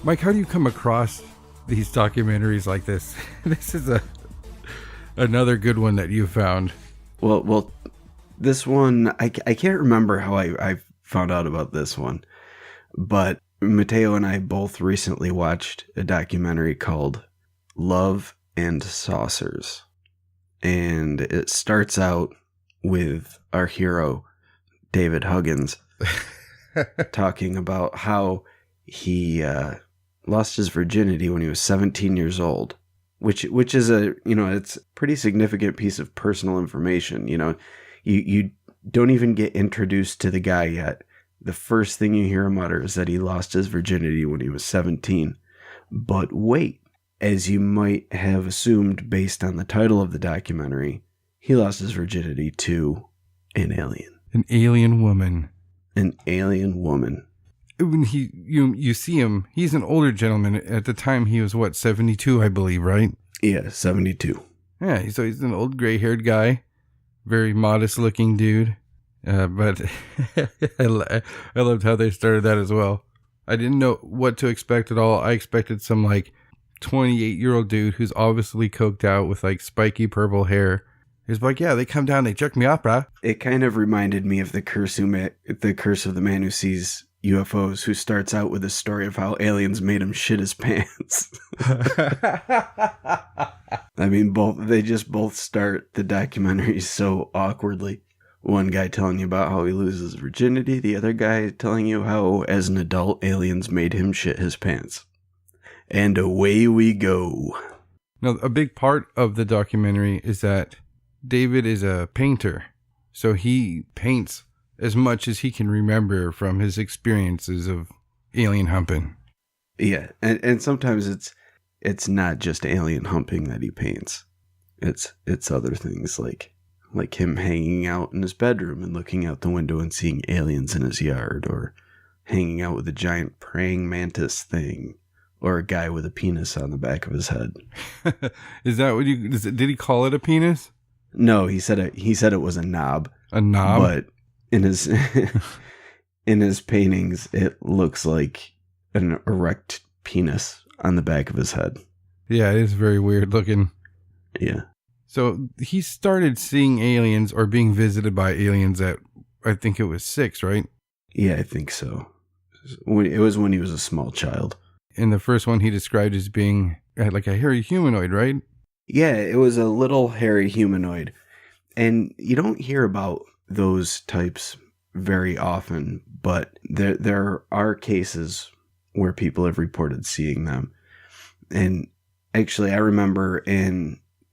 Mike, how do you come across these documentaries like this? This is another good one that you found. Well, this one, I can't remember how I found out about this one, but Mateo and I both recently watched a documentary called Love and Saucers. And it starts out with our hero, David Huggins, talking about how he lost his virginity when he was 17 years old, which is it's a pretty significant piece of personal information. You don't even get introduced to the guy yet. The first thing you hear him utter is that he lost his virginity when he was 17. But wait, as you might have assumed based on the title of the documentary, he lost his virginity to an alien. An alien woman. An alien woman. When you see him, he's an older gentleman. At the time, he was, 72, I believe, right? Yeah, 72. Yeah, so he's an old gray-haired guy. Very modest-looking dude. But I loved how they started that as well. I didn't know what to expect at all. I expected some, 28-year-old dude who's obviously coked out with, spiky purple hair. He's like, yeah, they come down, they jerk me off, brah. It kind of reminded me of the curse of the man who sees UFOs, who starts out with a story of how aliens made him shit his pants. I mean, they just both start the documentary so awkwardly. One guy telling you about how he loses virginity, the other guy telling you how, as an adult, aliens made him shit his pants. And away we go. Now, a big part of the documentary is that David is a painter, so he paints as much as he can remember from his experiences of alien humping. Yeah, and sometimes it's not just alien humping that he paints. It's other things like him hanging out in his bedroom and looking out the window and seeing aliens in his yard, or hanging out with a giant praying mantis thing, or a guy with a penis on the back of his head. Is that what did he call it a penis? No, he said it was a knob. A knob? But in his paintings, it looks like an erect penis on the back of his head. Yeah, it is very weird looking. Yeah. So he started seeing aliens or being visited by aliens at, I think it was 6, right? Yeah, I think so. It was when he was a small child. And the first one he described as being like a hairy humanoid, right? Yeah, it was a little hairy humanoid. And you don't hear about those types very often, but there are cases where people have reported seeing them. And actually, I remember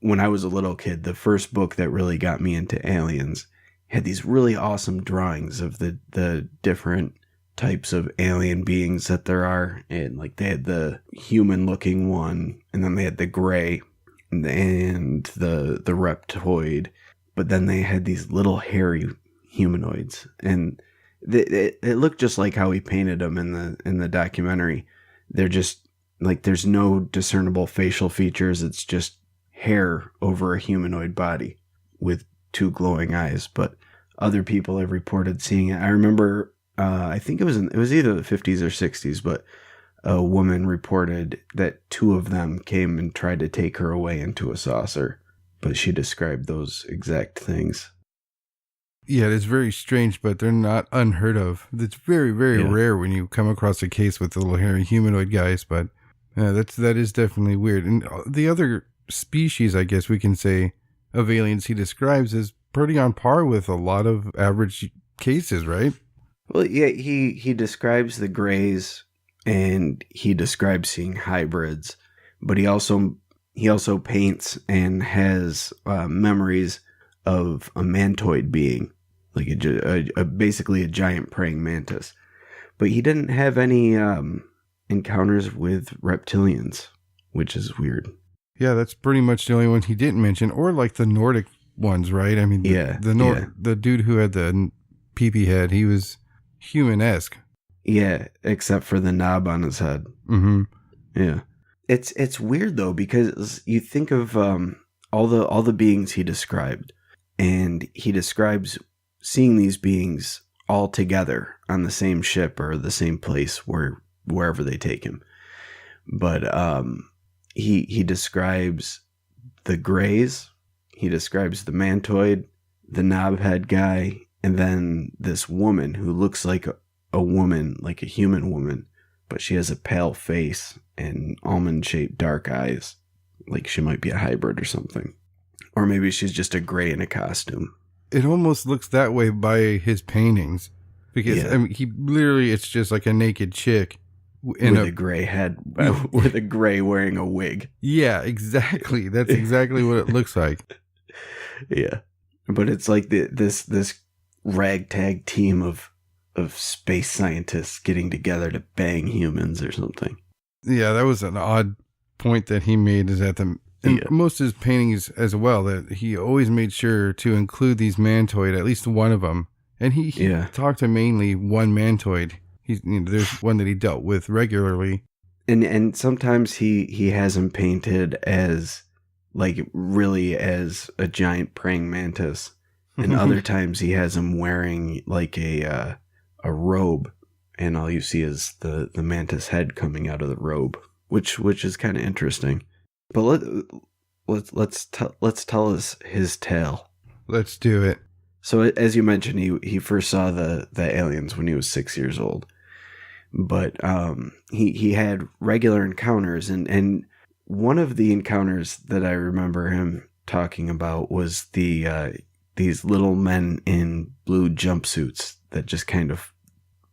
when I was a little kid, the first book that really got me into aliens had these really awesome drawings of the different types of alien beings that there are. And they had the human looking one, and then they had the gray and the reptoid, but then they had these little hairy humanoids, and it looked just like how he painted them in the documentary. They're just there's no discernible facial features. It's just hair over a humanoid body with 2 glowing eyes. But other people have reported seeing it. I remember, I think it was either the 50s or 60s, but a woman reported that 2 of them came and tried to take her away into a saucer, but she described those exact things. Yeah, it's very strange, but they're not unheard of. It's very, very rare when you come across a case with the little hairy humanoid guys, but that is definitely weird. And the other species, I guess we can say, of aliens he describes is pretty on par with a lot of average cases, right? Well, yeah, he describes the grays, and he describes seeing hybrids, but he also paints and has memories of a mantoid being, like basically a giant praying mantis. But he didn't have any encounters with reptilians, which is weird. Yeah, that's pretty much the only one he didn't mention, or like the Nordic ones, right? I mean, Yeah, the dude who had the peepee head, he was human-esque. yeah, except for the knob on his head. Mm-hmm. Yeah, it's weird though, because you think of all the beings he described, and he describes seeing these beings all together on the same ship or the same place wherever they take him. But he describes the Greys, he describes the Mantoid, the knobhead guy, and then this woman who looks like a woman, like a human woman, but she has a pale face and almond-shaped dark eyes, like she might be a hybrid or something. Or maybe she's just a gray in a costume. It almost looks that way by his paintings, because I mean, he literally, it's just like a naked chick with a gray head, with a gray wearing a wig. Yeah, exactly. That's exactly what it looks like. Yeah, but it's like this ragtag team of space scientists getting together to bang humans or something. Yeah, that was an odd point that he made, is that most of his paintings as well, that he always made sure to include these mantoid, at least one of them. And he talked to mainly one mantoid. There's one that he dealt with regularly. And sometimes he has him painted as, like, really as a giant praying mantis. And other times he has him wearing like a robe, and all you see is the mantis head coming out of the robe, which is kind of interesting. But let's tell us his tale. Let's do it. So as you mentioned, he first saw the aliens when he was 6 years old, but he had regular encounters, and one of the encounters that I remember him talking about was these little men in blue jumpsuits that just kind of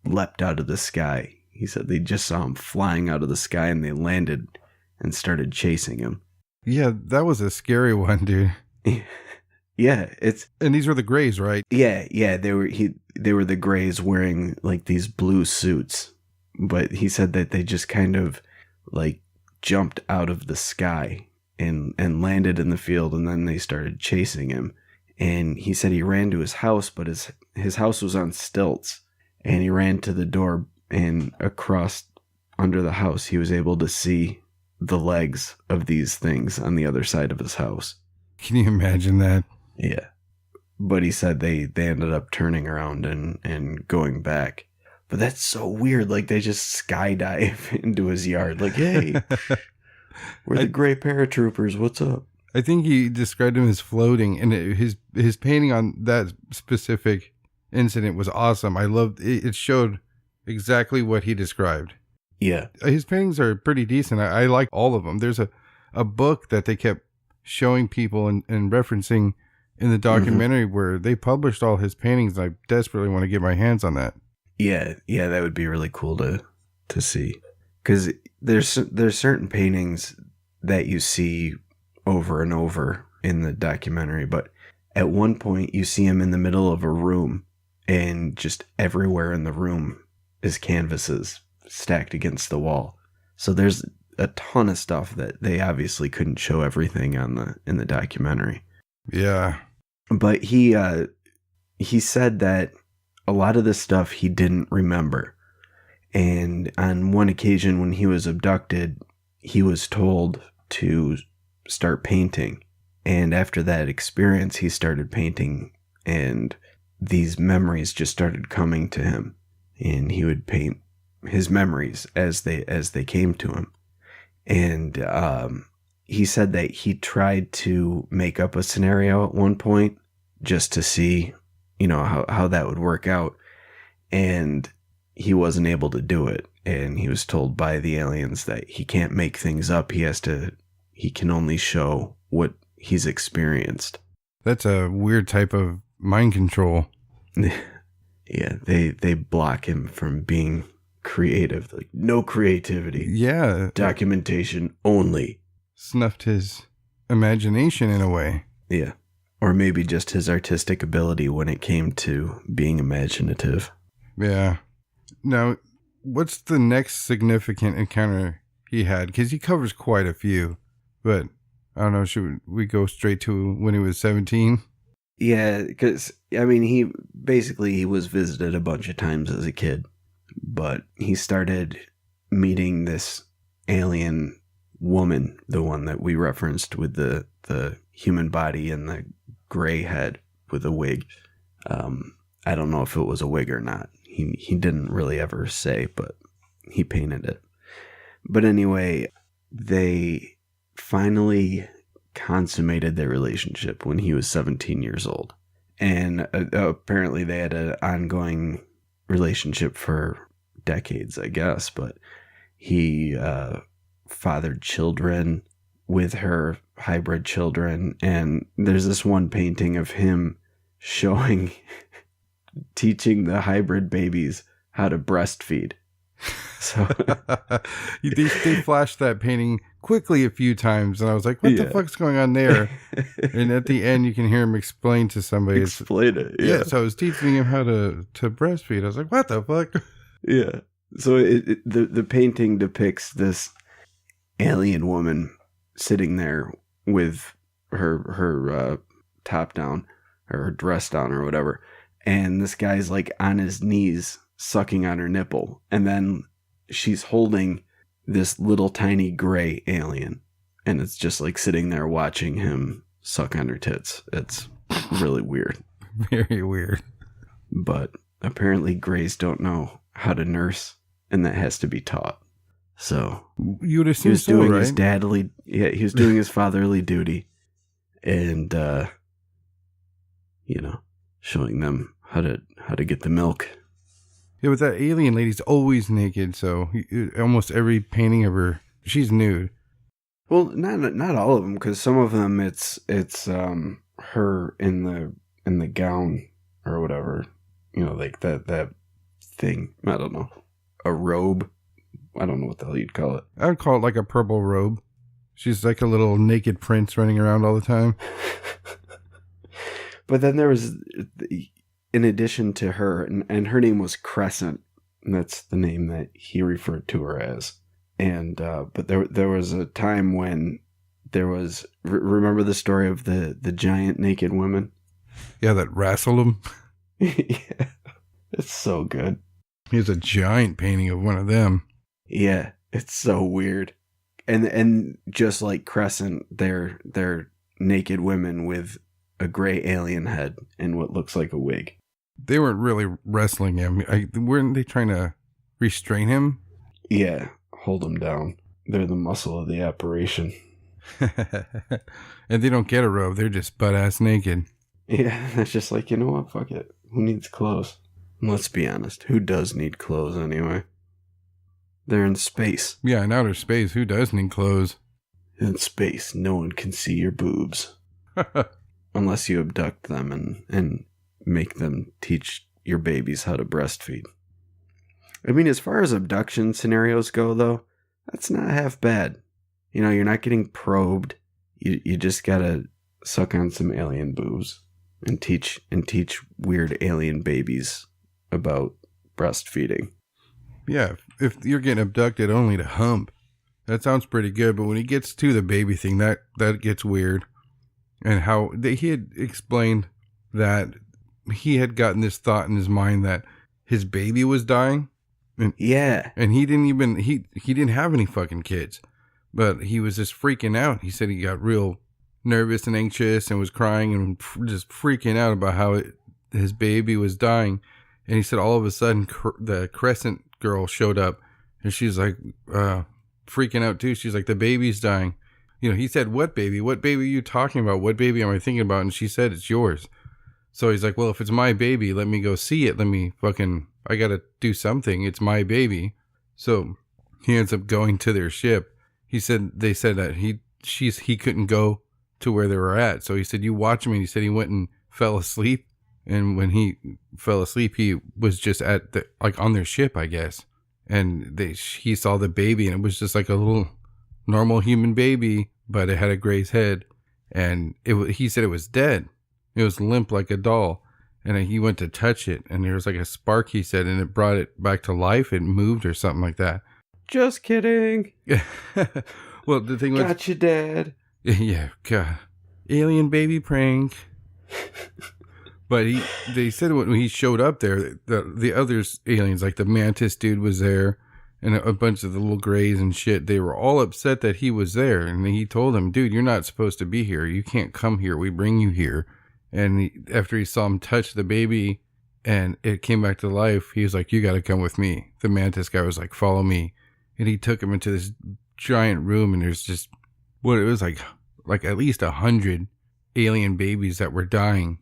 leapt out of the sky. He said they just saw him flying out of the sky, and they landed and started chasing him. Yeah, that was a scary one, dude. Yeah, and these were the Greys, right? Yeah, they were the Greys wearing like these blue suits, but he said that they just kind of like jumped out of the sky and landed in the field, and then they started chasing him. And he said he ran to his house, but his house was on stilts, and he ran to the door, and across under the house he was able to see the legs of these things on the other side of his house. Can you imagine that? Yeah. But he said they ended up turning around and going back. But that's so weird. Like, they just skydive into his yard. Like, hey, we're the gray paratroopers. What's up? I think he described him as floating, and his painting on that specific incident was awesome. I loved it. It showed exactly what he described. Yeah. His paintings are pretty decent. I like all of them. There's a book that they kept showing people and referencing in the documentary where they published all his paintings. I desperately want to get my hands on that. Yeah, that would be really cool to see. Because there's certain paintings that you see over and over in the documentary, but at one point you see him in the middle of a room, and just everywhere in the room is canvases stacked against the wall. So there's a ton of stuff that they obviously couldn't show everything in the documentary. Yeah. But he said that a lot of this stuff he didn't remember. And on one occasion when he was abducted, he was told to start painting. And after that experience, he started painting, and these memories just started coming to him. And he would paint his memories as they came to him. And he said that he tried to make up a scenario at one point just to see, how that would work out. And he wasn't able to do it. And he was told by the aliens that he can't make things up. He can only show what he's experienced. That's a weird type of mind control. Yeah, they block him from being creative. Like, no creativity. Yeah. Documentation only. Snuffed his imagination in a way. Yeah. Or maybe just his artistic ability when it came to being imaginative. Yeah. Now, what's the next significant encounter he had? Because he covers quite a few. But I don't know. Should we go straight to when he was 17? Yeah, because, I mean, he was visited a bunch of times as a kid, but he started meeting this alien woman, the one that we referenced with the human body and the gray head with a wig. I don't know if it was a wig or not. He didn't really ever say, but he painted it. But anyway, they finally consummated their relationship when he was 17 years old. And apparently they had an ongoing relationship for decades, I guess. But he fathered children with her, hybrid children. And there's this one painting of him teaching the hybrid babies how to breastfeed. So they flashed that painting quickly a few times, and I was like, what the fuck's going on there? And at the end, you can hear him explain to somebody. Explain it. Yeah. So I was teaching him how to breastfeed. I was like, what the fuck? Yeah. So the painting depicts this alien woman sitting there with her top down, or her dress down, or whatever. And this guy's like on his knees sucking on her nipple. And then she's holding this little tiny gray alien. And it's just like sitting there watching him suck on her tits. It's really weird. Very weird. But apparently grays don't know how to nurse, and that has to be taught. So you would assume he was doing right? his dadly, he was doing his fatherly duty, and showing them how to get the milk. Yeah, but that alien lady's always naked, so almost every painting of her, she's nude. Well, not all of them, because some of them it's her in the gown or whatever, like that thing. I don't know, a robe. I don't know what the hell you'd call it. I would call it like a purple robe. She's like a little naked prince running around all the time. But then there was, in addition to her, and her name was Crescent, and that's the name that he referred to her as. And but there was a time when there was, remember the story of the giant naked women? Yeah, that wrestled him. Yeah, it's so good. Here's a giant painting of one of them. Yeah, it's so weird. And just like Crescent, they're naked women with a gray alien head and what looks like a wig. They weren't really wrestling him. Weren't they trying to restrain him? Yeah, hold him down. They're the muscle of the operation. And they don't get a robe. They're just butt-ass naked. Yeah, that's just like, you know what? Fuck it. Who needs clothes? And let's be honest. Who does need clothes anyway? They're in space. Yeah, in outer space. Who does need clothes? In space, no one can see your boobs. Unless you abduct them and make them teach your babies how to breastfeed. I mean, as far as abduction scenarios go, though, that's not half bad. You're not getting probed. You just gotta suck on some alien boobs and teach weird alien babies about breastfeeding. Yeah, if you're getting abducted only to hump, that sounds pretty good. But when he gets to the baby thing, that gets weird. And how he had explained that he had gotten this thought in his mind that his baby was dying. And, yeah. And he didn't have any fucking kids, but he was just freaking out. He said he got real nervous and anxious and was crying and just freaking out about how his baby was dying. And he said all of a sudden the Crescent girl showed up and she's like freaking out too. She's like, the baby's dying. He said, what baby? What baby are you talking about? What baby am I thinking about? And she said, it's yours. So he's like, well, if it's my baby, let me go see it. I got to do something. It's my baby. So he ends up going to their ship. They said that he couldn't go to where they were at. So he said, you watch me. And he said he went and fell asleep. And when he fell asleep, he was just on their ship, I guess. And he saw the baby and it was just like a little normal human baby, but it had a gray head, and he said it was dead. It was limp like a doll, and he went to touch it, and there was like a spark, he said, and it brought it back to life. It moved or something like that. Just kidding. Well, the thing was, got you, Dad. Yeah, God. Alien baby prank. But they said when he showed up there, the other aliens, like the mantis dude was there, and a bunch of the little grays and shit, they were all upset that he was there. And he told them, dude, you're not supposed to be here. You can't come here. We bring you here. And after he saw him touch the baby and it came back to life, he was like, you got to come with me. The mantis guy was like, follow me. And he took him into this giant room, and there's just, what it was like at least 100 alien babies that were dying.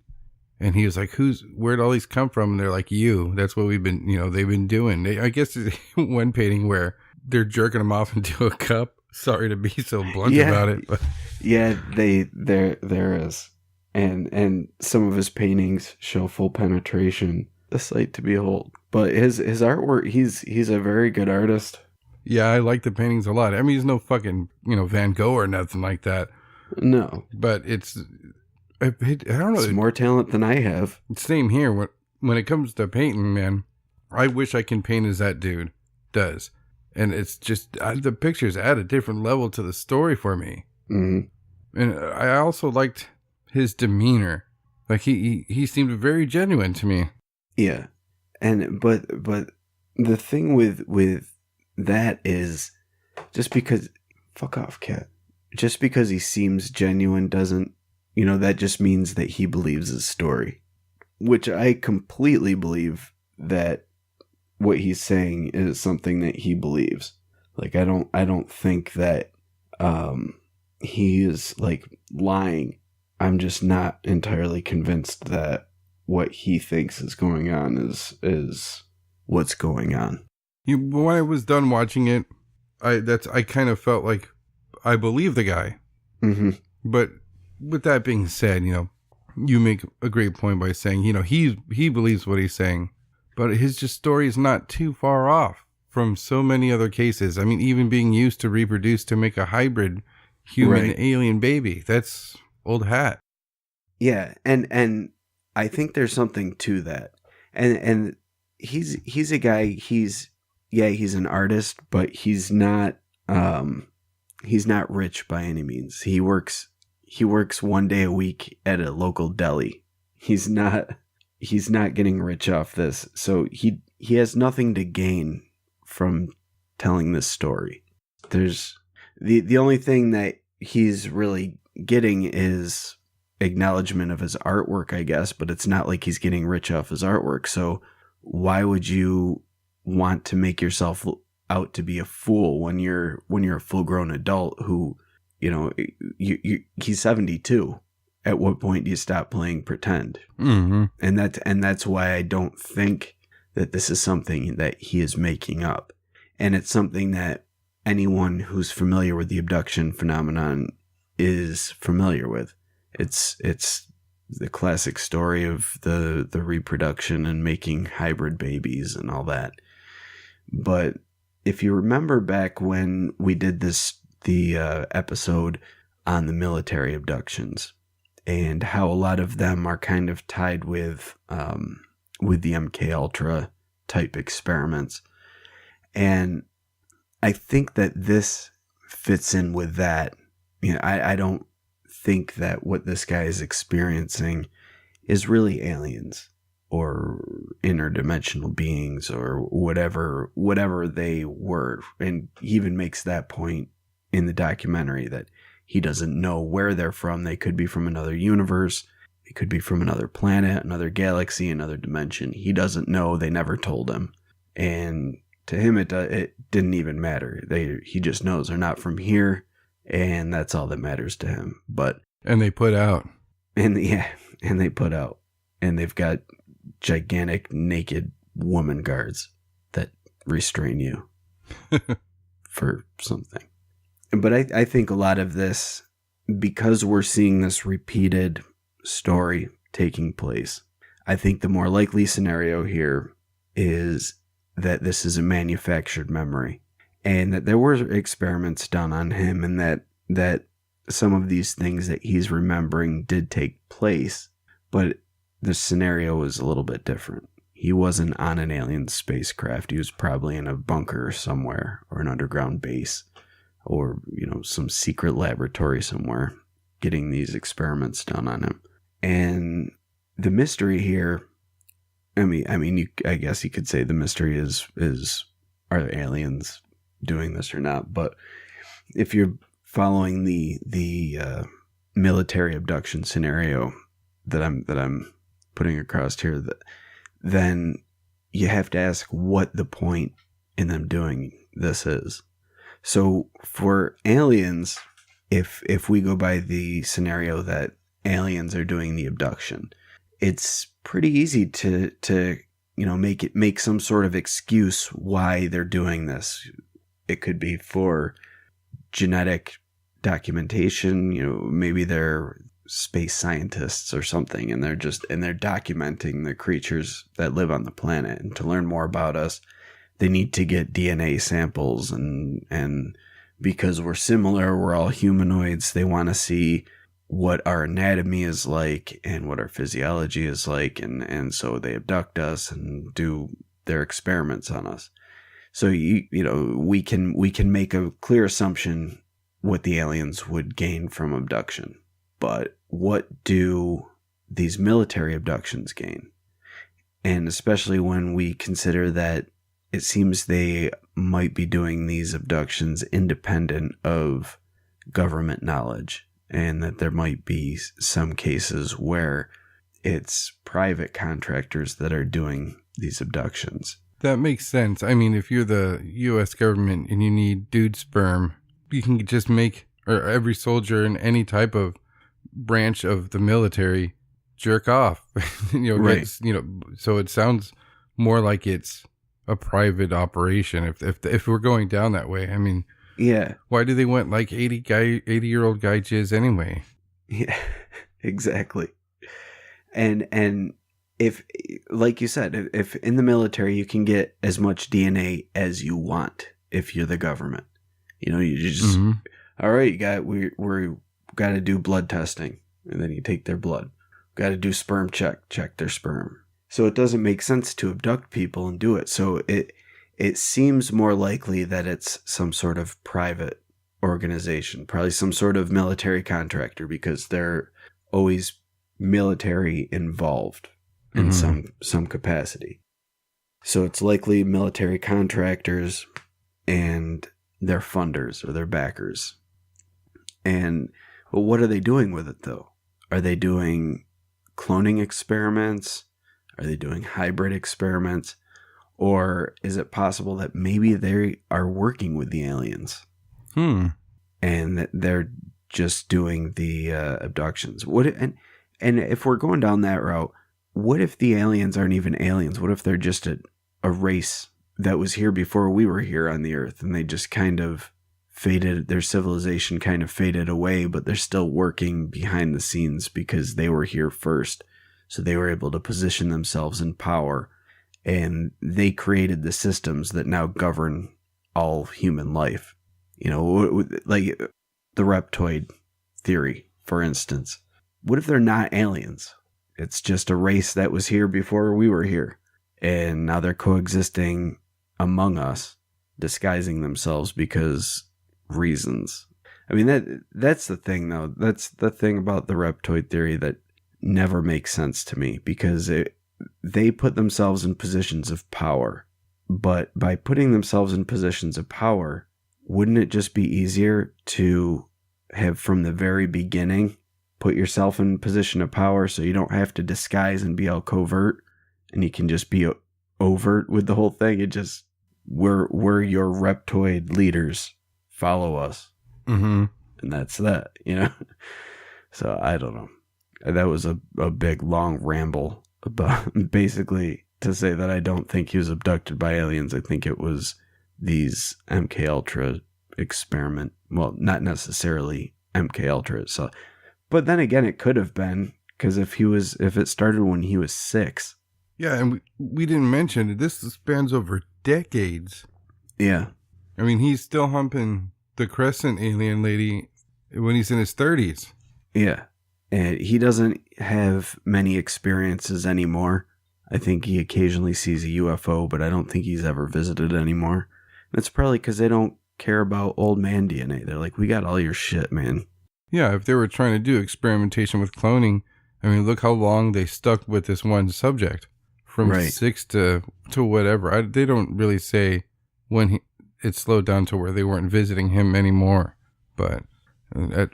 And he was like, where'd all these come from? And they're like, you. That's what we've been, they've been doing. I guess there's one painting where they're jerking them off into a cup. Sorry to be so blunt about it. But. Yeah, there is. And some of his paintings show full penetration. A sight to behold. But his artwork, he's a very good artist. Yeah, I like the paintings a lot. I mean, he's no fucking, Van Gogh or nothing like that. No. But I don't know. It's more talent than I have. Same here. When it comes to painting, man, I wish I can paint as that dude does. And it's just, the pictures add a different level to the story for me. Mm-hmm. And I also liked his demeanor. Like he seemed very genuine to me. Yeah. But the thing with that is, just because, fuck off, cat. Just because he seems genuine doesn't, that just means that he believes his story, which I completely believe that what he's saying is something that he believes. Like, I don't think that he is like lying. I'm just not entirely convinced that what he thinks is going on is what's going on. When I was done watching it, I kind of felt like I believe the guy. Mm-hmm. But with that being said, you make a great point by saying, he believes what he's saying, but his story is not too far off from so many other cases. I mean, even being used to reproduce to make a hybrid human alien baby. That's old hat. Yeah. And I think there's something to that. And he's a guy, he's an artist, but he's not rich by any means. He works 1 day a week at a local deli. He's not getting rich off this. So he has nothing to gain from telling this story. There's the only thing that he's really getting is acknowledgement of his artwork, I guess, but it's not like he's getting rich off his artwork. So why would you want to make yourself out to be a fool when you're a full-grown adult who, he's 72. At what point do you stop playing pretend? Mm-hmm. And that's why I don't think that this is something that he is making up. And it's something that anyone who's familiar with the abduction phenomenon is familiar with. It's the classic story of the reproduction and making hybrid babies and all that. But if you remember back when we did the episode on the military abductions and how a lot of them are kind of tied with the MK Ultra type experiments, and I think that this fits in with that. I don't think that what this guy is experiencing is really aliens or interdimensional beings or whatever they were. And he even makes that point in the documentary that he doesn't know where they're from. They could be from another universe. They could be from another planet, another galaxy, another dimension. He doesn't know. They never told him. And to him, it didn't even matter. He just knows they're not from here. And that's all that matters to him. And they put out. And they put out. And they've got gigantic naked woman guards that restrain you for something. But I think a lot of this, because we're seeing this repeated story taking place, I think the more likely scenario here is that this is a manufactured memory and that there were experiments done on him and that some of these things that he's remembering did take place, but the scenario was a little bit different. He wasn't on an alien spacecraft. He was probably in a bunker somewhere or an underground base or, some secret laboratory somewhere getting these experiments done on him. And the mystery here, I guess you could say the mystery is are aliens doing this or not? But if you're following the military abduction scenario that I'm putting across here, then you have to ask what the point in them doing this is. So for aliens, if we go by the scenario that aliens are doing the abduction, it's pretty easy to make some sort of excuse why they're doing this. It could be for genetic documentation. Maybe they're space scientists or something, and they're documenting the creatures that live on the planet. And to learn more about us, they need to get DNA samples, and because we're similar, we're all humanoids, they want to see what our anatomy is like and what our physiology is like, and so they abduct us and do their experiments on us. So we can make a clear assumption what the aliens would gain from abduction. But what do these military abductions gain? And especially when we consider that it seems they might be doing these abductions independent of government knowledge, and that there might be some cases where it's private contractors that are doing these abductions. That makes sense. I mean, if you're the U.S. government and you need dude sperm, you can just make, or every soldier in any type of branch of the military jerk off. Right. So it sounds more like it's a private operation. If we're going down that way, I mean, yeah. Why do they want like 80-year-old guy jizz anyway? Yeah, exactly. And if, like you said, if in the military you can get as much DNA as you want, if you're the government, you just, all right, we're got to do blood testing, and then you take their blood. Got to do sperm check their sperm. So it doesn't make sense to abduct people and do it. So it seems more likely that it's some sort of private organization, probably some sort of military contractor, because they're always military involved in some capacity. So it's likely military contractors and their funders or their backers. And what are they doing with it, though? Are they doing cloning experiments? Are they doing hybrid experiments? Or is it possible that maybe they are working with the aliens? And that they're just doing the abductions? And if we're going down that route, what if the aliens aren't even aliens? What if they're just a race that was here before we were here on the Earth, and they just kind of faded, their civilization kind of faded away, but they're still working behind the scenes because they were here first. So they were able to position themselves in power, and they created the systems that now govern all human life. Like the reptoid theory, for instance. What if they're not aliens? It's just a race that was here before we were here, and now they're coexisting among us, disguising themselves because reasons. I mean, that's the thing, though. That's the thing about the reptoid theory that never makes sense to me, because they put themselves in positions of power. But by putting themselves in positions of power, wouldn't it just be easier to have from the very beginning put yourself in a position of power, so you don't have to disguise and be all covert, and you can just be overt with the whole thing? It just, we're your reptoid leaders, follow us. And that's that, So I don't know. That was a big long ramble about basically to say that I don't think he was abducted by aliens. I think it was these MK Ultra experiment. Well, not necessarily MK Ultra itself, but then again, it could have been, because if it started when he was 6. Yeah, and we didn't mention it. This spans over decades. Yeah. I mean, he's still humping the Crescent alien lady when he's in his 30s. Yeah. And he doesn't have many experiences anymore. I think he occasionally sees a UFO, but I don't think he's ever visited anymore. That's probably because they don't care about old man DNA. They're like, we got all your shit, man. Yeah, if they were trying to do experimentation with cloning, I mean, look how long they stuck with this one subject. From Right. 6 to whatever. They don't really say when it slowed down to where they weren't visiting him anymore. But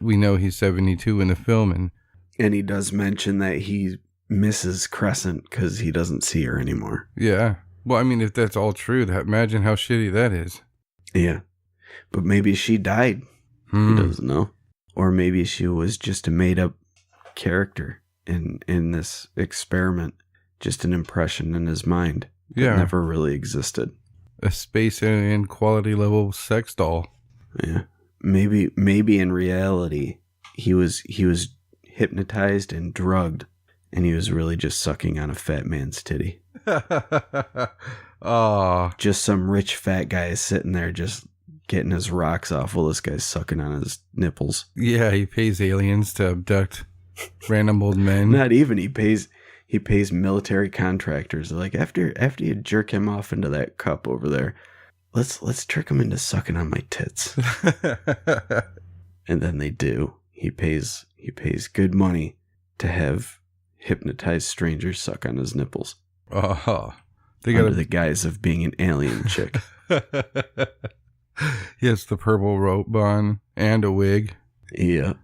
we know he's 72 in the film. And he does mention that he misses Crescent because he doesn't see her anymore. Yeah. Well, I mean, if that's all true, imagine how shitty that is. Yeah. But maybe she died. He doesn't know. Or maybe she was just a made-up character in this experiment. Just an impression in his mind that never really existed. A space alien quality level sex doll. Yeah. Maybe in reality, he was hypnotized and drugged, and he was really just sucking on a fat man's titty. Oh. Just some rich fat guy sitting there just getting his rocks off while this guy's sucking on his nipples. Yeah, he pays aliens to abduct random old men. Not even, he pays military contractors. They're like, after you jerk him off into that cup over there, let's trick him into sucking on my tits. And then they do. He pays good money to have hypnotized strangers suck on his nipples. Oh, under the guise of being an alien chick. He has the purple robe on and a wig. Yeah.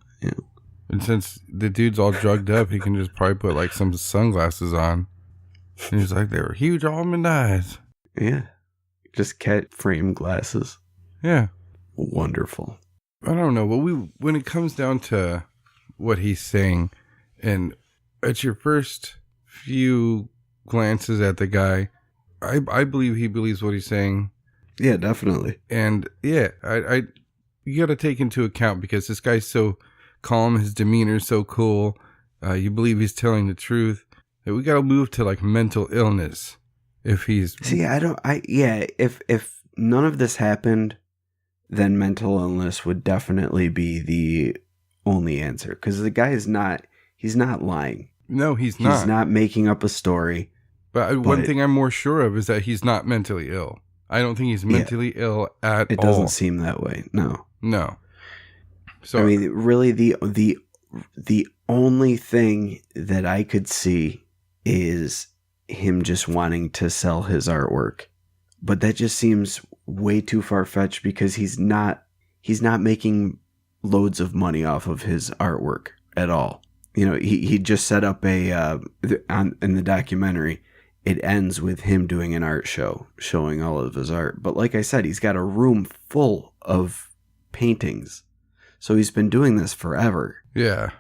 And since the dude's all drugged up, he can just probably put like some sunglasses on. And he's like, they were huge almond eyes. Yeah. Just cat frame glasses. Yeah. Wonderful. I don't know. But when it comes down to what he's saying, and at your first few glances at the guy, I believe he believes what he's saying. Yeah, definitely. And yeah, you got to take into account because this guy's so calm, his demeanor is so cool. You believe he's telling the truth. We got to move to like mental illness. If he's if none of this happened, then mental illness would definitely be the only answer, because the guy he's not lying. No, he's not. He's not making up a story. But one thing I'm more sure of is that he's not mentally ill. I don't think he's mentally ill at all. It doesn't seem that way. No. So I mean, really, the only thing that I could see is him just wanting to sell his artwork. But that just seems way too far-fetched, because he's not making loads of money off of his artwork at all. You know, he just set up in the documentary, it ends with him doing an art show showing all of his art. But like I said, he's got a room full of paintings. So he's been doing this forever. Yeah.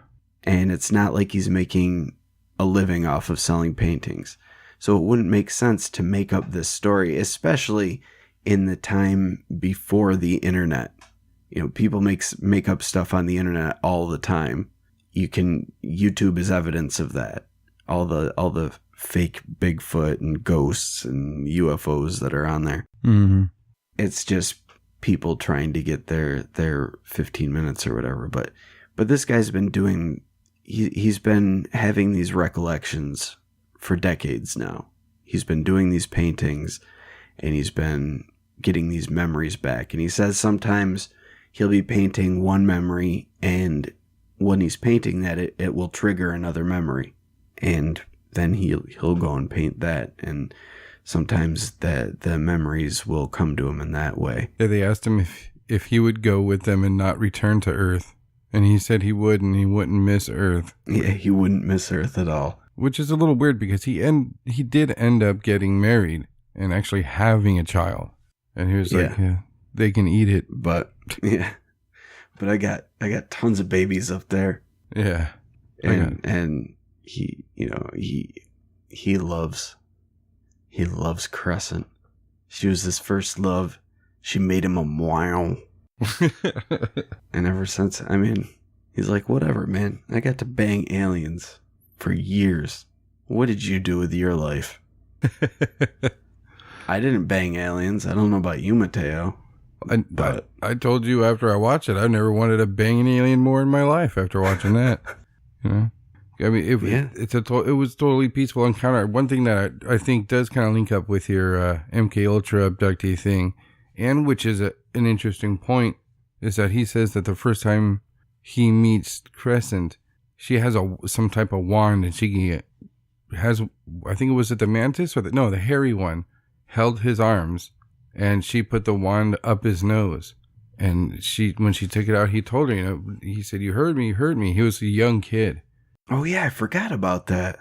And it's not like he's making a living off of selling paintings. So it wouldn't make sense to make up this story, especially in the time before the internet. You know, people make up stuff on the internet all the time. YouTube is evidence of that. All the fake Bigfoot and ghosts and UFOs that are on there. Mm-hmm. It's just people trying to get their 15 minutes or whatever. But this guy's been doing, he's been having these recollections for decades now. He's been doing these paintings and he's been getting these memories back. And he says sometimes he'll be painting one memory, and when he's painting that, it will trigger another memory. And then he'll go and paint that, and sometimes the memories will come to him in that way. Yeah, they asked him if he would go with them and not return to Earth, and he said he would, and he wouldn't miss Earth. Yeah, he wouldn't miss Earth at all. Which is a little weird, because he did end up getting married and actually having a child, and he was like, yeah, they can eat it, but I got tons of babies up there. Yeah, and he, you know, he loves Crescent. She was his first love. She made him a wow. And ever since, I mean, he's like, whatever, man. I got to bang aliens for years. What did you do with your life? I didn't bang aliens. I don't know about you, Mateo. I told you after I watched it, I never wanted to bang an alien more in my life after watching that. You know? I mean, it was totally peaceful encounter. One thing that I think does kind of link up with your MK Ultra abductee thing And which is an interesting point, is that he says that the first time he meets Crescent, she has some type of wand, and she has, I think it was the mantis or the hairy one, held his arms, and she put the wand up his nose. And when she took it out, he told her, he said, you heard me. He was a young kid. Oh yeah, I forgot about that.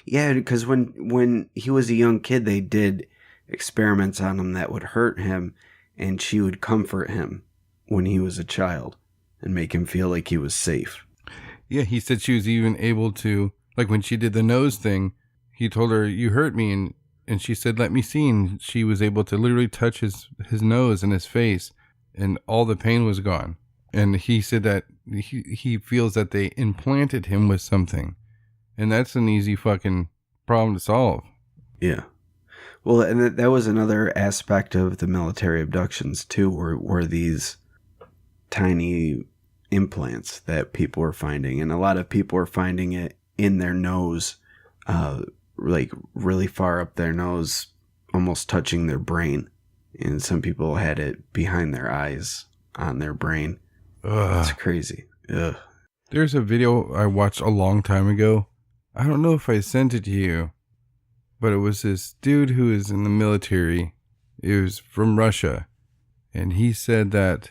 Yeah, because when he was a young kid, they did experiments on him that would hurt him, and she would comfort him when he was a child and make him feel like he was safe. Yeah, he said she was even able to, like when she did the nose thing, he told her, you hurt me, and she said, let me see, and she was able to literally touch his nose and his face, and all the pain was gone. And he said that he feels that they implanted him with something, and that's an easy fucking problem to solve. Yeah. Well, and that was another aspect of the military abductions too, were these tiny implants that people were finding, and a lot of people were finding it in their nose, like really far up their nose, almost touching their brain. And some people had it behind their eyes on their brain. It's crazy. Ugh. There's a video I watched a long time ago. I don't know if I sent it to you, but it was this dude who is in the military. It was from Russia. And he said that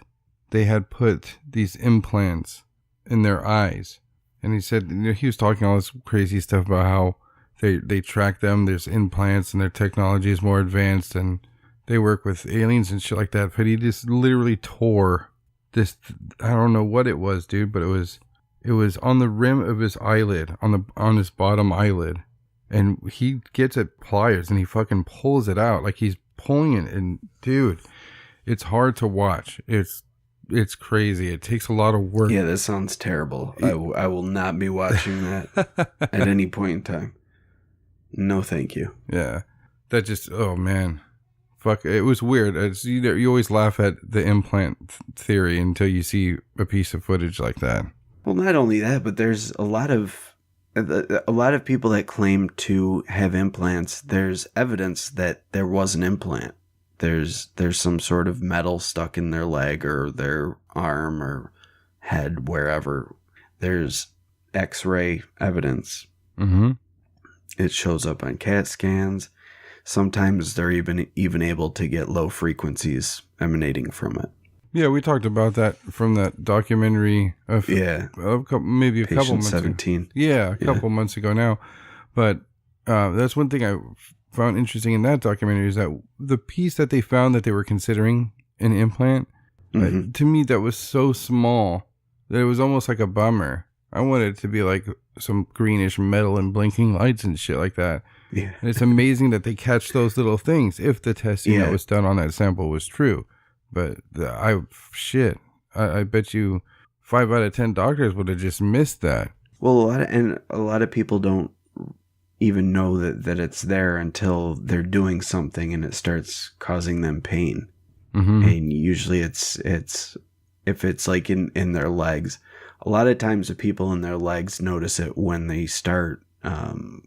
they had put these implants in their eyes. And he said, he was talking all this crazy stuff about how they track them. There's implants and their technology is more advanced and they work with aliens and shit like that. But he just literally tore this, I don't know what it was, dude, but it was on the rim of his eyelid, on his bottom eyelid. And he gets at pliers and he fucking pulls it out like he's pulling it. And dude, it's hard to watch. It's crazy. It takes a lot of work. Yeah, that sounds terrible. I will not be watching that at any point in time. No, thank you. Yeah, that just, oh man, fuck. It was weird. You always laugh at the implant theory until you see a piece of footage like that. Well, not only that, but there's a lot of people that claim to have implants. There's evidence that there was an implant. There's some sort of metal stuck in their leg or their arm or head, wherever. There's X-ray evidence. Mm-hmm. It shows up on CAT scans. Sometimes they're even able to get low frequencies emanating from it. Yeah, we talked about that from that documentary. Maybe a couple months 17. ago. Yeah, a couple months ago now. But that's one thing I found interesting in that documentary is that the piece that they found that they were considering an implant, to me, that was so small that it was almost like a bummer. I wanted it to be like some greenish metal and blinking lights and shit like that. Yeah. And it's amazing that they catch those little things if the testing that was done on that sample was true. But I bet you 5 out of 10 doctors would have just missed that. Well, a lot of people don't even know that it's there until they're doing something and it starts causing them pain. Mm-hmm. And usually it's if it's like in their legs. A lot of times the people in their legs notice it when they start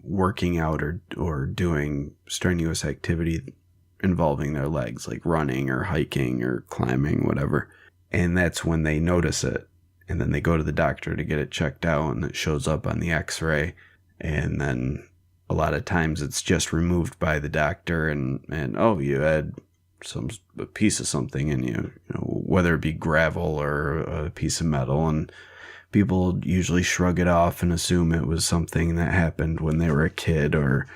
working out or doing strenuous activity involving their legs, like running or hiking or climbing, whatever. And that's when they notice it. And then they go to the doctor to get it checked out, and it shows up on the X-ray. And then a lot of times it's just removed by the doctor and oh, you had a piece of something in you, whether it be gravel or a piece of metal. And people usually shrug it off and assume it was something that happened when they were a kid, or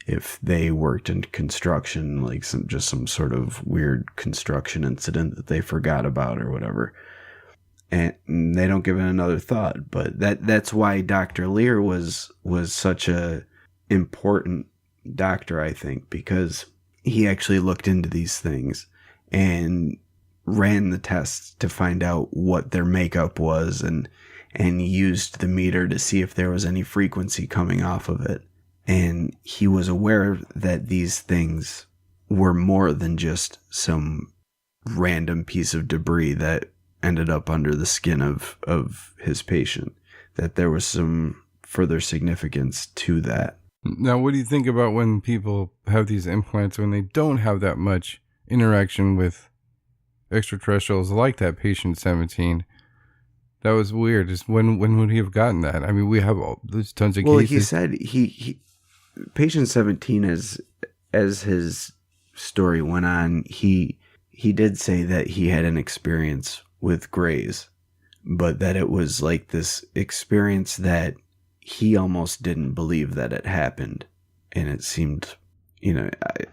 if they worked in construction, like some sort of weird construction incident that they forgot about or whatever. And they don't give it another thought. But that's why Dr. Lear was such a important doctor, I think, because he actually looked into these things and ran the tests to find out what their makeup was and used the meter to see if there was any frequency coming off of it. And he was aware that these things were more than just some random piece of debris that ended up under the skin of his patient, that there was some further significance to that. Now, what do you think about when people have these implants when they don't have that much interaction with extraterrestrials like that patient 17. That was weird. Just when would he have gotten that? I mean, we have there's tons of cases. He said he patient 17, as his story went on, he did say that he had an experience with Greys, but that it was like this experience that he almost didn't believe that it happened. And it seemed,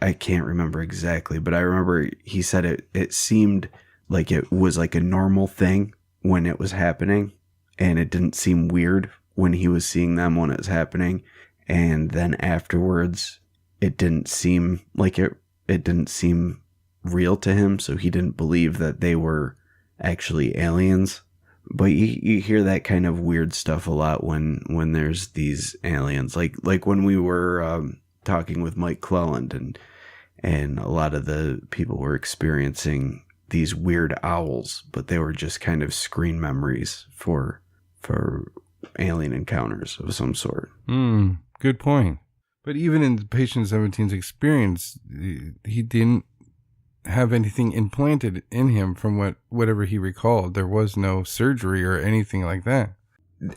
I can't remember exactly, but I remember he said it seemed like it was like a normal thing when it was happening, and it didn't seem weird when he was seeing them when it was happening. And then afterwards, it didn't seem like it didn't seem real to him, so he didn't believe that they were actually aliens. But you hear that kind of weird stuff a lot when there's these aliens, like when we were talking with Mike Cleland, and a lot of the people were experiencing these weird owls, but they were just kind of screen memories for alien encounters of some sort. Good point. But even in patient 17's experience, he didn't have anything implanted in him from whatever he recalled. There was no surgery or anything like that.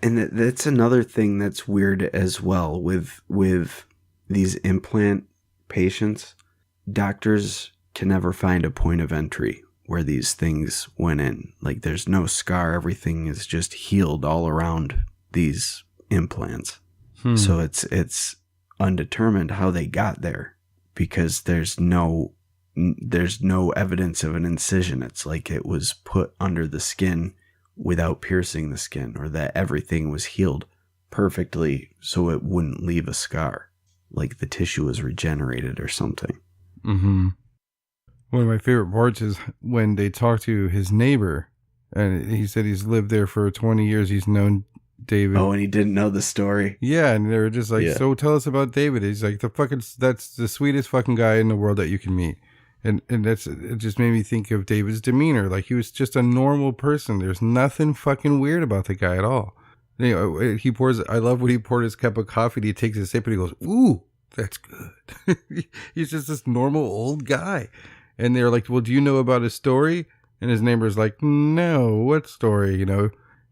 And that's another thing that's weird as well with these implant patients. Doctors can never find a point of entry where these things went in. Like, there's no scar. Everything is just healed all around these implants. So it's undetermined how they got there, because there's no evidence of an incision. It's like it was put under the skin without piercing the skin, or that everything was healed perfectly so it wouldn't leave a scar, like the tissue was regenerated or something. Mm-hmm. One of my favorite parts is when they talk to his neighbor, and he said he's lived there for 20 years. He's known David. Oh, and he didn't know the story. Yeah, and they were just like, So tell us about David. He's like, that's the sweetest fucking guy in the world that you can meet. And it just made me think of David's demeanor. Like, he was just a normal person. There's nothing fucking weird about the guy at all. I love when he poured his cup of coffee and he takes a sip and he goes, ooh, that's good. He's just this normal old guy. And they're like, well, do you know about his story? And his neighbor's like, no, what story,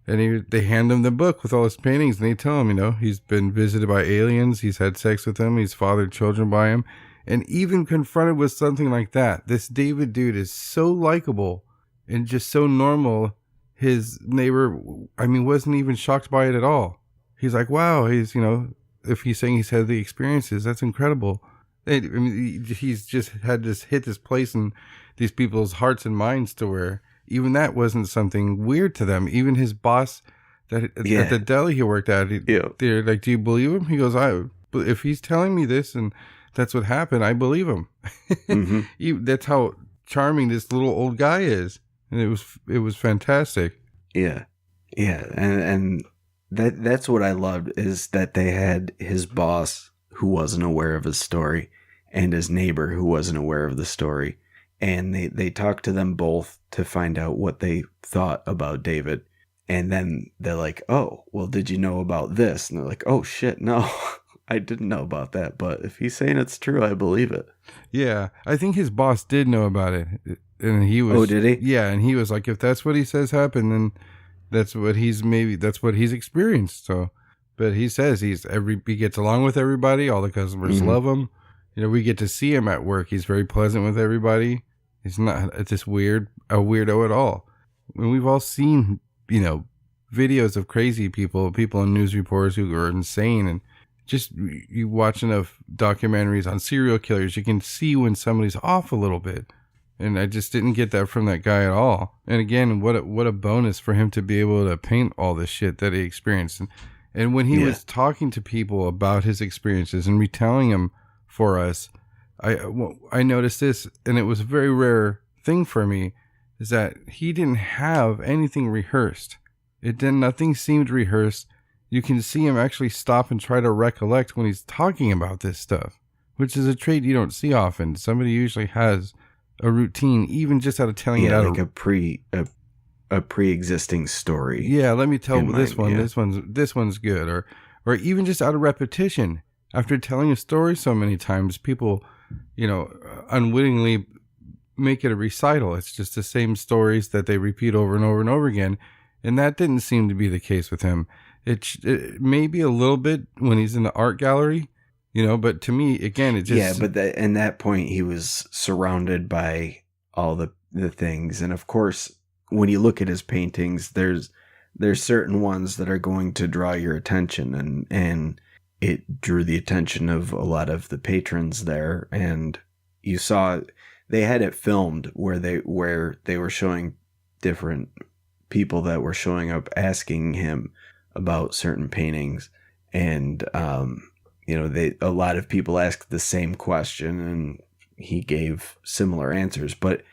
And they hand him the book with all his paintings, and they tell him, he's been visited by aliens, he's had sex with them, he's fathered children by him. And even confronted with something like that, this David dude is so likable and just so normal. His neighbor, wasn't even shocked by it at all. He's like, wow, he's, if he's saying he's had the experiences, that's incredible. He's just had this hit this place in these people's hearts and minds to where even that wasn't something weird to them. Even his boss at the deli he worked at, they're like, do you believe him? He goes, if he's telling me this and that's what happened, I believe him. Mm-hmm. That's how charming this little old guy is. And it was fantastic. Yeah. Yeah. And that's what I loved, is that they had his boss who wasn't aware of his story and his neighbor who wasn't aware of the story. And they talked to them both to find out what they thought about David. And then they're like, oh, well, did you know about this? And they're like, oh, shit, no, I didn't know about that. But if he's saying it's true, I believe it. Yeah, I think his boss did know about it. And he was... Oh, did he? Yeah, and he was like, if that's what he says happened, then that's what he's experienced. So, but he says he gets along with everybody. All the customers love him. We get to see him at work. He's very pleasant with everybody. He's not just a weirdo at all. And we've all seen, videos of crazy people in news reports who are insane. And just you watch enough documentaries on serial killers, you can see when somebody's off a little bit. And I just didn't get that from that guy at all. And again, what a bonus for him to be able to paint all this shit that he experienced. And when he was talking to people about his experiences and retelling them for us, I noticed this, and it was a very rare thing for me, is that he didn't have anything rehearsed. Nothing seemed rehearsed. You can see him actually stop and try to recollect when he's talking about this stuff, which is a trait you don't see often. Somebody usually has a routine, even just out of telling it out. Like a pre-existing story. Yeah, let me tell this one. Yeah. This one's good, or even just out of repetition. After telling a story so many times, people, unwittingly make it a recital. It's just the same stories that they repeat over and over and over again. And that didn't seem to be the case with him. It may be a little bit when he's in the art gallery, but to me, again, it just... Yeah, but in that point, he was surrounded by all the things. And of course, when you look at his paintings, there's certain ones that are going to draw your attention. And it drew the attention of a lot of the patrons there. And you saw they had it filmed where they were showing different people that were showing up asking him about certain paintings, and a lot of people asked the same question and he gave similar answers, but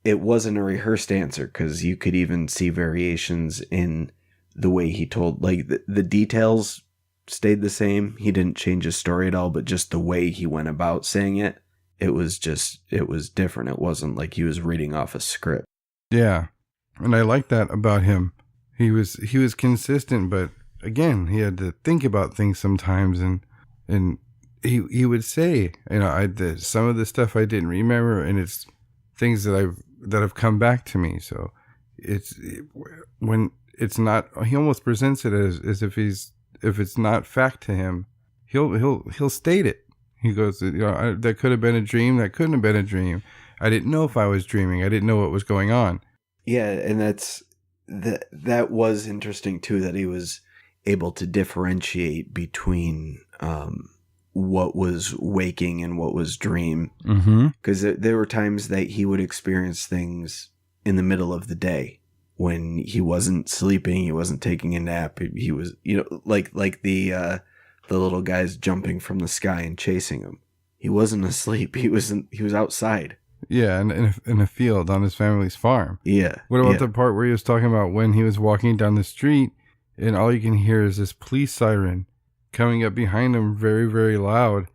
it wasn't a rehearsed answer, because you could even see variations in the way he told, like the details stayed the same. He didn't change his story at all, but just the way he went about saying it, it was different. It wasn't like he was reading off a script. Yeah. And I like that about him. He was consistent, but again, he had to think about things sometimes, and he would say, some of the stuff I didn't remember, and it's things that have come back to me. So when it's not, he almost presents it as if it's not fact to him, he'll state it. He goes, that could have been a dream. That couldn't have been a dream. I didn't know if I was dreaming. I didn't know what was going on. Yeah, and that was interesting too, that he was able to differentiate between what was waking and what was dream. Because there were times that he would experience things in the middle of the day when he wasn't sleeping, he wasn't taking a nap. He was, like the little guys jumping from the sky and chasing him. He wasn't asleep. He was outside. Yeah, in a field on his family's farm. Yeah. What about the part where he was talking about when he was walking down the street and all you can hear is this police siren coming up behind him very, very loud.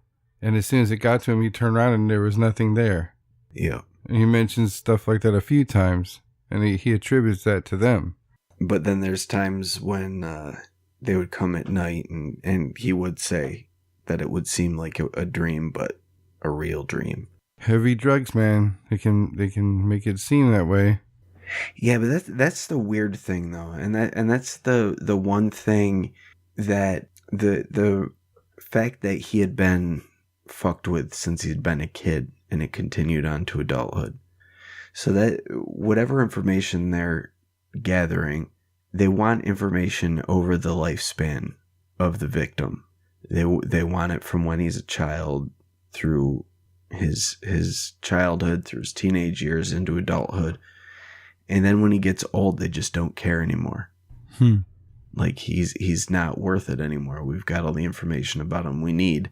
And as soon as it got to him, he turned around and there was nothing there. Yeah. And he mentions stuff like that a few times, and he attributes that to them. But then there's times when they would come at night and he would say that it would seem like a dream, but a real dream. Heavy drugs, man. They can make it seem that way. Yeah, but that's the weird thing though. And that's the one thing that the fact that he had been fucked with since he'd been a kid, and it continued on to adulthood. So that whatever information they're gathering, they want information over the lifespan of the victim. They want it from when he's a child through his childhood, through his teenage years into adulthood. And then when he gets old, they just don't care anymore. Like he's not worth it anymore. We've got all the information about him we need.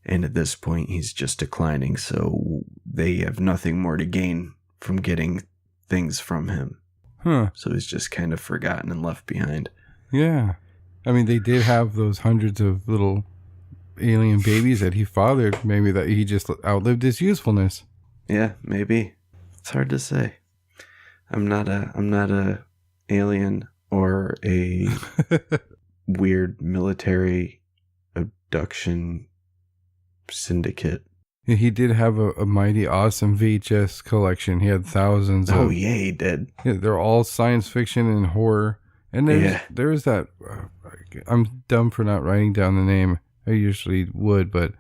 And at this point, he's just declining. So they have nothing more to gain from getting things from him. So he's just kind of forgotten and left behind. Yeah. I mean, they did have those hundreds of little alien babies that he fathered. Maybe that he just outlived his usefulness. Yeah, maybe. It's hard to say. I'm not a alien or a weird military abduction syndicate. He did have a mighty awesome VHS collection. He had thousands of... Oh, yeah, he did. Yeah, they're all science fiction and horror. And there's that... I'm dumb for not writing down the name. I usually would, but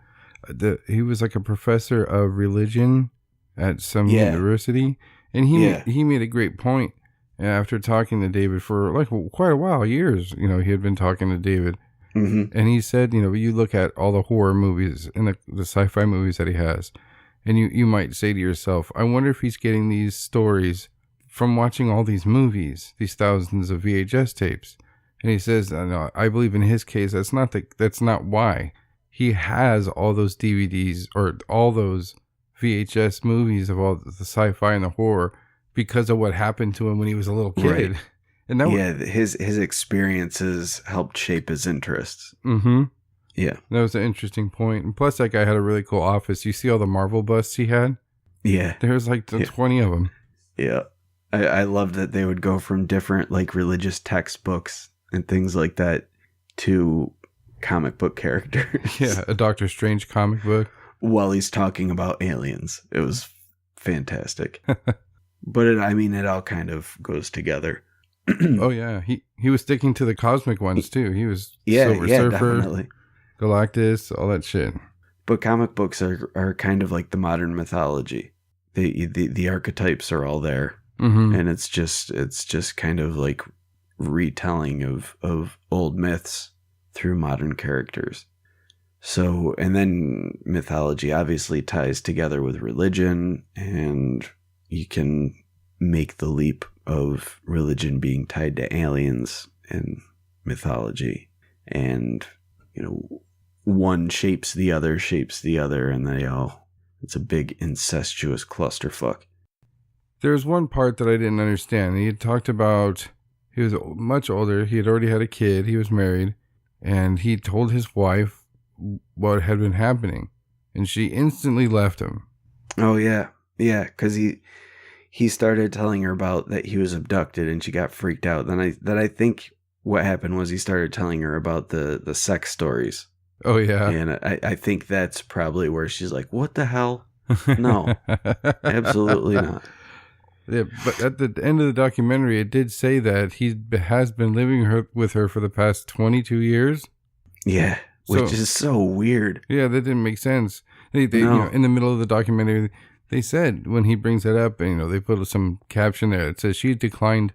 he was like a professor of religion at some university. And he made a great point after talking to David for like quite a while, years. He had been talking to David. And he said, you look at all the horror movies and the sci-fi movies that he has, and you might say to yourself, I wonder if he's getting these stories from watching all these movies, these thousands of VHS tapes. And he says, no, I believe in his case, that's not why. He has all those DVDs or all those VHS movies of all the sci-fi and the horror because of what happened to him when he was a little kid. Right. And his experiences helped shape his interests. Yeah. That was an interesting point. And plus, that guy had a really cool office. You see all the Marvel busts he had? Yeah. There's like 20 of them. Yeah. I loved that they would go from different like religious textbooks and things like that to comic book characters. Yeah, a Doctor Strange comic book. While he's talking about aliens. It was fantastic. But it all kind of goes together. Oh yeah, he was sticking to the cosmic ones too. He was Silver yeah, Surfer, definitely. Galactus, all that shit. But comic books are kind of like the modern mythology. The archetypes are all there, and it's just kind of like retelling of old myths through modern characters. So, and then mythology obviously ties together with religion, and you can make the leap of religion being tied to aliens and mythology. And, one shapes the other, and it's a big incestuous clusterfuck. There's one part that I didn't understand. He had talked about, he was much older. He had already had a kid. He was married. And he told his wife what had been happening. And she instantly left him. Oh, yeah. Yeah, because he started telling her about that he was abducted, and she got freaked out. Then I think what happened was he started telling her about the sex stories. Oh, yeah. And I think that's probably where she's like, what the hell? No, absolutely not. Yeah, but at the end of the documentary, it did say that he has been living with her for the past 22 years. Yeah, which is so weird. Yeah, that didn't make sense. They No. in the middle of the documentary, they said when he brings that up, and they put some caption there that says she declined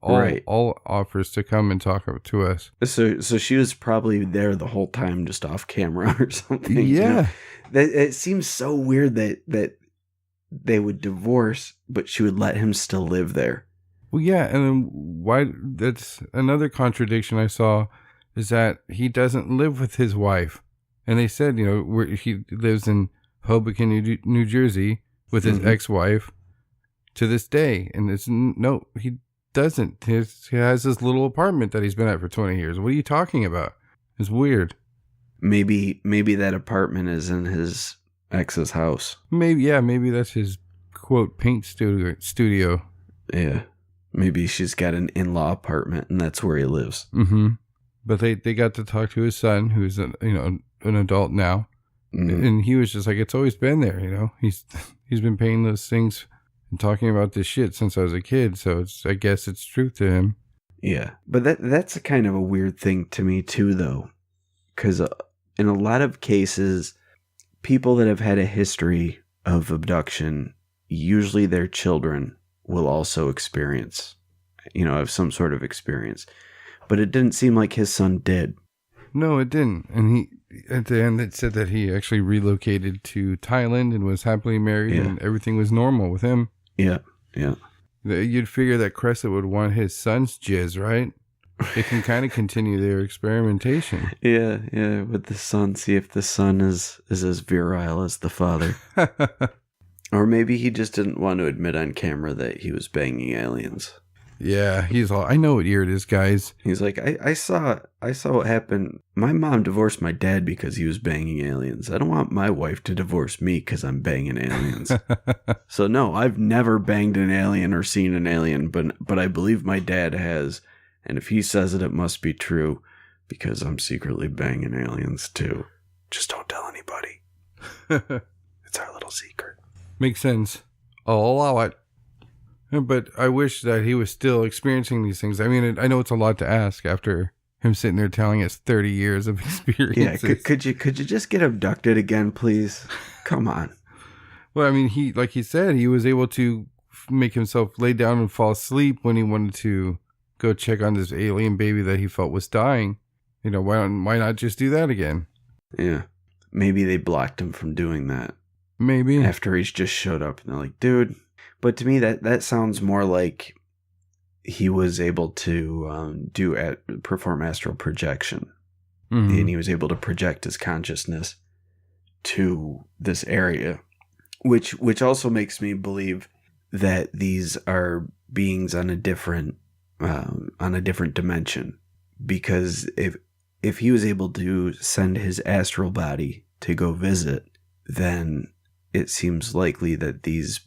all offers to come and talk to us. So she was probably there the whole time, just off camera or something. Yeah, it seems so weird that they would divorce, but she would let him still live there. Well, yeah, and then why? That's another contradiction I saw, is that he doesn't live with his wife, and they said where he lives in Hoboken, New Jersey, with his ex-wife to this day, and no, he doesn't. He has this little apartment that he's been at for 20 years. What are you talking about? It's weird. Maybe that apartment is in his ex's house. Maybe that's his quote paint studio. Yeah, maybe she's got an in-law apartment, and that's where he lives. But they got to talk to his son, who's an adult now, and he was just like, it's always been there. He's been painting those things and talking about this shit since I was a kid, so I guess it's truth to him. Yeah, but that's a kind of a weird thing to me too, though, because in a lot of cases, people that have had a history of abduction, usually their children will also experience, have some sort of experience. But it didn't seem like his son did. No, it didn't. And he, at the end, it said that he actually relocated to Thailand and was happily married, and everything was normal with him. Yeah. You'd figure that Crescent would want his son's jizz, right? They can kind of continue their experimentation. Yeah, with the son, see if the son is as virile as the father. Or maybe he just didn't want to admit on camera that he was banging aliens. Yeah, he's all, I know what year it is, guys. He's like, I saw what happened. My mom divorced my dad because he was banging aliens. I don't want my wife to divorce me because I'm banging aliens. So no, I've never banged an alien or seen an alien, but I believe my dad has. And if he says it, it must be true because I'm secretly banging aliens too. Just don't tell anybody. It's our little secret. Makes sense. I'll allow it. But I wish that he was still experiencing these things. I mean, I know it's a lot to ask after him sitting there telling us 30 years of experience. Yeah, could you just get abducted again, please? Come on. Well, I mean, like he said, he was able to make himself lay down and fall asleep when he wanted to go check on this alien baby that he felt was dying. Why not just do that again? Yeah. Maybe they blocked him from doing that. Maybe. After he's just showed up and they're like, dude. But to me, that sounds more like he was able to perform astral projection. And he was able to project his consciousness to this area, which also makes me believe that these are beings on a different dimension. Because if he was able to send his astral body to go visit, then it seems likely that these,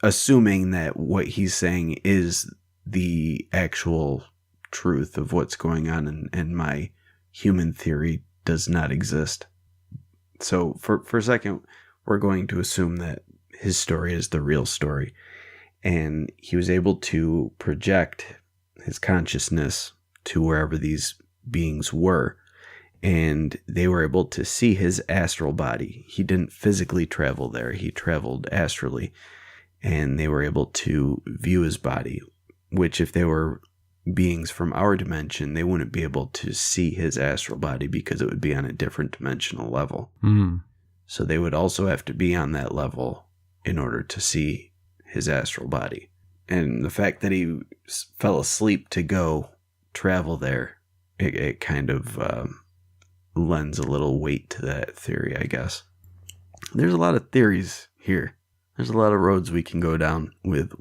assuming that what he's saying is the actual truth of what's going on, and my human theory does not exist. So for a second, we're going to assume that his story as the real story. And he was able to project his consciousness to wherever these beings were. And they were able to see his astral body. He didn't physically travel there. He traveled astrally. And they were able to view his body, which if they were beings from our dimension, they wouldn't be able to see his astral body because it would be on a different dimensional level. Mm. So they would also have to be on that level in order to see his astral body. And the fact that he fell asleep to go travel there, it kind of lends a little weight to that theory, I guess. There's a lot of theories here. There's a lot of roads we can go down with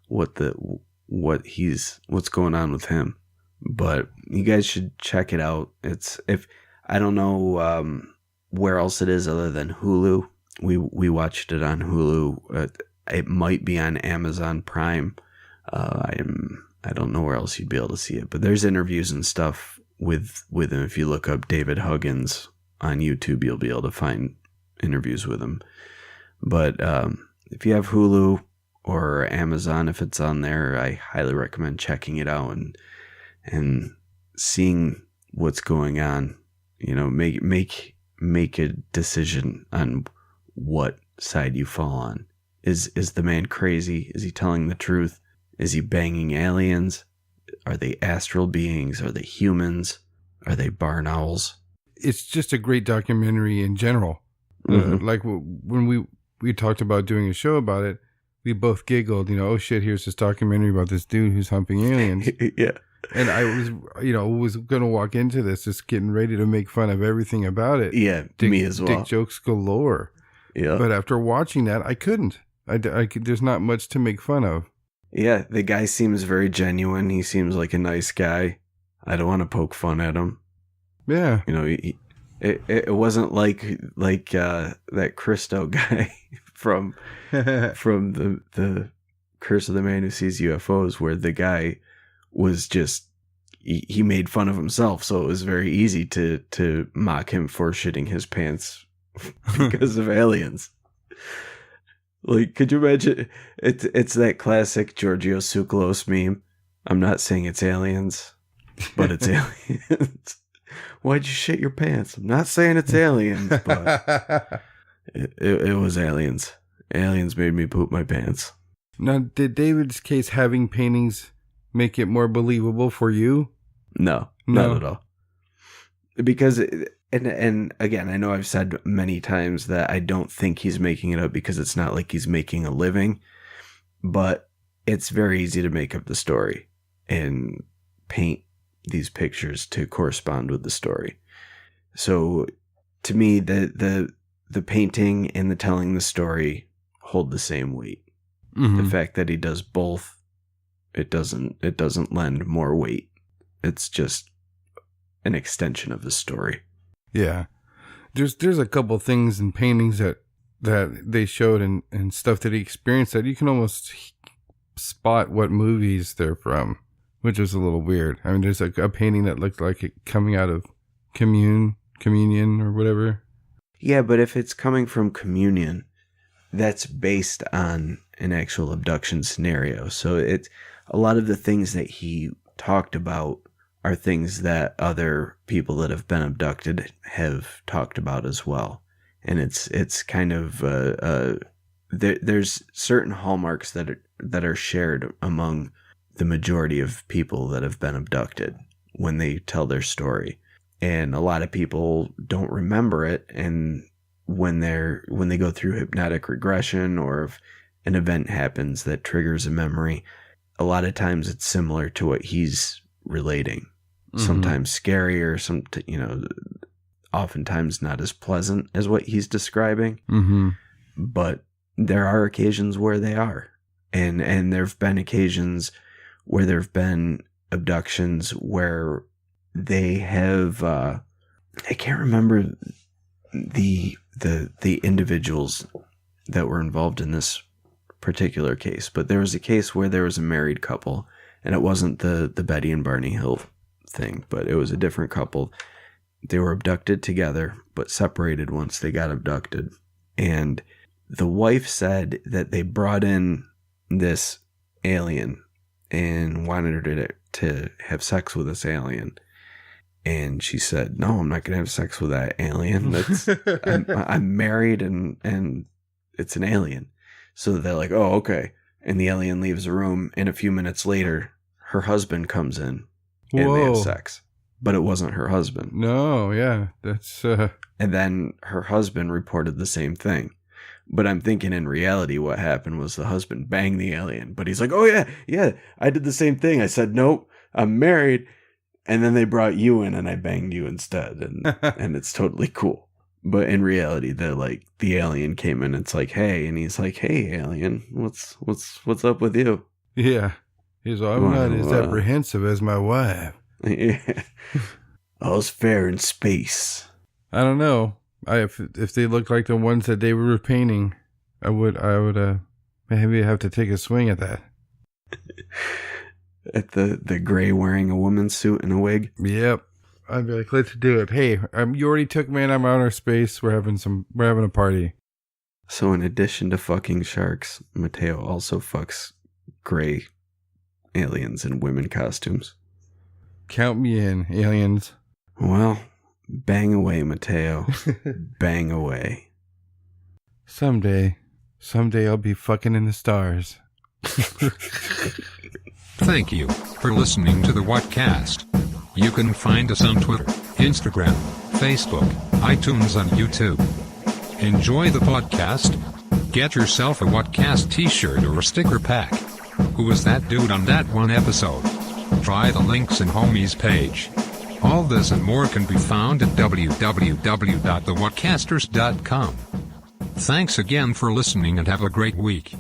what's going on with him. But you guys should check it out. I don't know where else it is other than Hulu. We watched it on Hulu. It might be on Amazon Prime. I don't know where else you'd be able to see it, but there's interviews and stuff with him. If you look up David Huggins on YouTube, you'll be able to find interviews with him. But if you have Hulu or Amazon, if it's on there, I highly recommend checking it out and seeing what's going on. You know, make a decision on what side you fall on. Is the man crazy? Is he telling the truth? Is he banging aliens? Are they astral beings? Are they humans? Are they barn owls? It's just a great documentary in general. Mm-hmm. Like when we talked about doing a show about it, we both giggled, oh shit, here's this documentary about this dude who's humping aliens. Yeah. And I was going to walk into this just getting ready to make fun of everything about it. Yeah, me as well. Dick jokes galore. Yeah. But after watching that, I couldn't. There's not much to make fun of. Yeah, the guy seems very genuine. He seems like a nice guy. I don't want to poke fun at him. Yeah. It wasn't like that Christo guy from the Curse of the Man Who Sees UFOs, where the guy was just he made fun of himself, so it was very easy to mock him for shitting his pants because of aliens. Like, could you imagine? It's that classic Giorgio Tsoukalos meme. I'm not saying it's aliens, but it's aliens. Why'd you shit your pants? I'm not saying it's aliens, but it was aliens. Aliens made me poop my pants. Now, did David's case having paintings make it more believable for you? No, not at all. Because, and again, I know I've said many times that I don't think he's making it up because it's not like he's making a living, but it's very easy to make up the story and paint these pictures to correspond with the story. So to me, the painting and the telling the story hold the same weight. Mm-hmm. The fact that he does both, it doesn't lend more weight. It's just an extension of the story. Yeah. There's a couple things in paintings that they showed and stuff that he experienced that you can almost spot what movies they're from, which is a little weird. I mean, there's a painting that looked like it coming out of Communion or whatever. Yeah, but if it's coming from Communion, that's based on an actual abduction scenario. So it's a lot of the things that he talked about are things that other people that have been abducted have talked about as well. And it's kind of there's certain hallmarks that are shared among the majority of people that have been abducted when they tell their story. And a lot of people don't remember it, and when they go through hypnotic regression, or if an event happens that triggers a memory, a lot of times it's similar to what he's relating. Mm-hmm. Sometimes scarier, oftentimes not as pleasant as what he's describing. Mm-hmm. But there are occasions where they are. And there've been occasions where there've been abductions where they have I can't remember the individuals that were involved in this particular case, but there was a case where there was a married couple, and it wasn't the Betty and Barney Hill thing, but it was a different couple. They were abducted together, but separated once they got abducted. And The wife said that they brought in this alien and wanted her to have sex with this alien. And she said, no, I'm not going to have sex with that alien. I'm married and it's an alien. So they're like, oh, okay. And the alien leaves the room. And a few minutes later, her husband comes in and they have sex. But it wasn't her husband. No, yeah. That's... And then her husband reported the same thing. But I'm thinking in reality what happened was the husband banged the alien. But he's like, oh, yeah, I did the same thing. I said, nope, I'm married. And then they brought you in and I banged you instead. And it's totally cool. But in reality, the alien came in. It's like, hey. And he's like, hey, alien, what's up with you? Yeah. He's like, I'm not as apprehensive as my wife. Yeah. All's fair in space. I don't know. If they looked like the ones that they were painting, I would maybe have to take a swing at that. At the gray wearing a woman's suit and a wig. Yep, I'd be like, let's do it. Hey, you already took me in outer space. We're having a party. So in addition to fucking sharks, Mateo also fucks gray aliens in women costumes. Count me in, aliens. Well. Bang away, Mateo. Bang away. Someday I'll be fucking in the stars. Thank you for listening to the Whatcast. You can find us on Twitter, Instagram, Facebook, iTunes, and YouTube. Enjoy the podcast. Get yourself a Whatcast t-shirt or a sticker pack. Who was that dude on that one episode? Try the links in Homie's page. All this and more can be found at www.thewhatcasters.com. Thanks again for listening and have a great week.